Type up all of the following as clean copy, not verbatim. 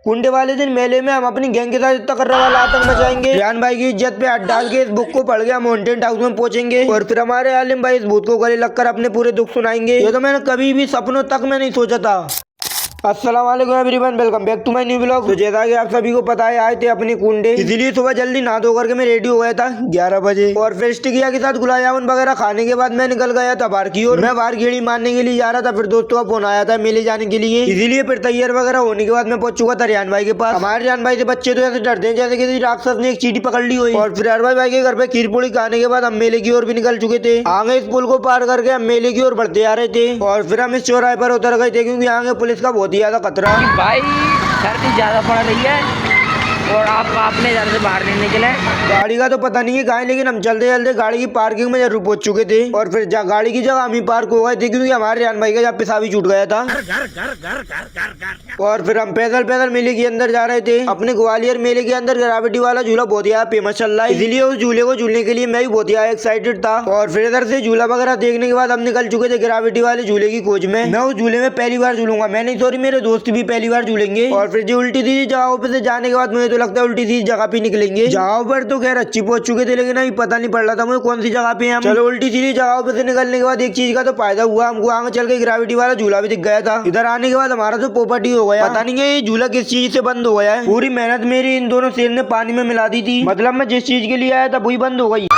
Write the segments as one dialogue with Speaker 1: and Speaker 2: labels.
Speaker 1: कुंडे वाले दिन मेले में हम अपनी गैंग के साथ इतना कर्रा वाला आतंक मचाएंगे। रेहान भाई की इज्जत पे हाथ डाल के इस बुक को पढ़ के हम हॉन्टेड हाउस में पहुंचेंगे और फिर हमारे आलिम भाई इस भूत को गले लगकर अपने पूरे दुख सुनाएंगे। ये तो मैंने कभी भी सपनों तक में नहीं सोचा था। अस्सलाम वालेकुम everyone, welcome back to my new blog. तो जैसा कि आप सभी को पता है आए थे अपने कुंडे, इसीलिए सुबह जल्दी नहा धो करके मैं रेडी हो गया था 11 बजे और फिर स्टिकिया के साथ गुलाब जामुन वगैरह खाने के बाद मैं निकल गया था बाहर की ओर। मैं बाहर गेड़ी मारने के लिए जा रहा था, फिर दोस्तों का फोन आया था मेले जाने के लिए, इसीलिए फिर तैयार वगैरह होने के बाद मैं पहुंच चुका था रेहान भाई के पास। हमारे रेहान भाई से बच्चे तो ऐसे डरते हैं जैसे किसी राक्षस ने एक चींटी पकड़ ली हुई। और फिर अरबाई भाई के घर पे खीर पूरी खाने के बाद हम मेले की ओर भी निकल चुके थे। आगे इस पुल को पार करके हम मेले की ओर बढ़ते आ रहे थे और फिर हम इस चौराहे पर उतर गए थे क्योंकि आगे पुलिस का बहुत ही ज्यादा खतरा।
Speaker 2: भाई सर्दी ज्यादा पड़ रही है और आप अपने घर से बाहर नहीं निकले।
Speaker 1: गाड़ी का तो पता नहीं है कहाँ है, लेकिन हम चलते चलते गाड़ी की पार्किंग में जरूर पहुंच चुके थे और फिर गाड़ी की जगह हम ही पार्क हो गए थे क्योंकि हमारे रेहान भाई का जहाँ पेशाब छूट गया था। और फिर हम पैदल पैदल मेले के अंदर जा रहे थे। अपने ग्वालियर मेले के अंदर ग्रेविटी वाला झूला बहुत ही फेमस चल रहा है, इसीलिए उस झूले को झूलने के लिए मैं भी बहुत ही एक्साइटेड था। और फिर इधर से झूला वगैरह देखने के बाद हम निकल चुके थे ग्रेविटी वाले झूले की खोज में। मैं उस झूले में पहली बार झूलूंगा, मैं नहीं सॉरी मेरे दोस्त भी पहली बार झूलेंगे। और फिर जो उल्टी सीधी जगहों पे से जाने के बाद मुझे तो लगता है उल्टी सीधी जगह पे निकलेंगे। जगहों पर तो खैर अच्छी पहुंच चुके थे लेकिन अभी पता नहीं पड़ रहा था मुझे कौन सी जगह पे हम। चलो उल्टी सीधी जगहों पे से निकलने के बाद एक चीज का तो फायदा हुआ, हमको आगे चल के ग्रेविटी वाला झूला भी दिख गया था। इधर आने के बाद हमारा तो पोपट ही हो गया, पता नहीं है ये झूला किस चीज से बंद हो गया है। पूरी मेहनत मेरी इन दोनों शेर ने पानी में मिला दी थी, मतलब मैं जिस चीज के लिए आया था वही बंद हो गई।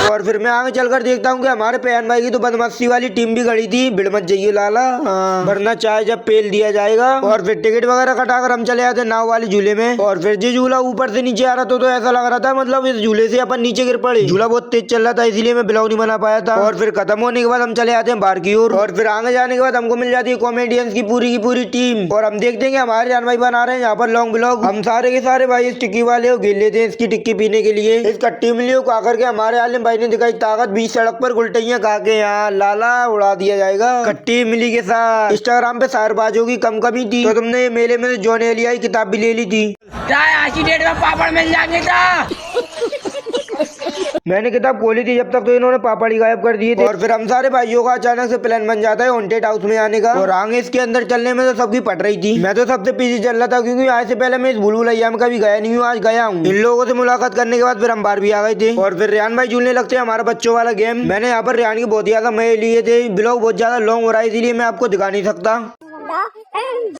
Speaker 1: और फिर मैं आगे चलकर देखता हूँ कि हमारे पेहन भाई की तो बदमाशी वाली टीम भी खड़ी थी। भिड़ मत जाइए लाला, वरना चाय जब पेल दिया जाएगा। और फिर टिकट वगैरह कटाकर हम चले आते नाव वाले झूले में। और फिर जो झूला ऊपर से नीचे आ रहा था तो ऐसा लग रहा था मतलब इस झूले से अपन नीचे गिर पड़े। झूला बहुत तेज चल रहा था इसीलिए मैं ब्लॉग नहीं बना पाया था। और फिर खत्म होने के बाद हम चले आते हैं बाहर की ओर और फिर आगे जाने के बाद हमको मिल जाती है कॉमेडियंस की पूरी टीम। और हम देखते हैं कि हमारे जान भाई बना रहे हैं यहाँ पर लॉन्ग ब्लॉग। हम सारे के सारे भाई इस टिक्की वाले को घेर लेते हैं इसकी टिक्की पीने के लिए। इस कट्टी मिलियों को आकर के हमारे आलिम भाई ने दिखाई ताकत, बीच सड़क पर गुलटैया खा के यहाँ लाला उड़ा दिया जाएगा कट्टी मिली के साथ। इंस्टाग्राम पे शायरबाजों की कम कमी थी तो तुमने मेले में जॉन एलिया की किताब भी ले ली थी।
Speaker 2: आज की डेट में पापड़ मिल जाएंगे था।
Speaker 1: मैंने किताब खोली थी जब तक तो इन्होंने पापड़ ही गायब कर दिए थे। और फिर हम सारे भाइयों का अचानक से प्लान बन जाता है हॉन्टेड हाउस में आने का। और आगे इसके अंदर चलने में तो सबकी पट रही थी, मैं तो सबसे पीछे चल रहा था क्योंकि आज से पहले मैं इस भूल भुलैया में कभी गया नहीं हूँ, आज गया हूँ। इन लोगों से मुलाकात करने के बाद फिर हम बाहर भी आ गए थे। और फिर रेहान भाई झूलने लगते हैं हमारा बच्चों वाला गेम। मैंने यहाँ पर रेहान की बहुत ज्यादा मजे लिए थे। ब्लॉग बहुत ज्यादा लॉन्ग हो रहा है इसीलिए मैं आपको दिखा नहीं सकता।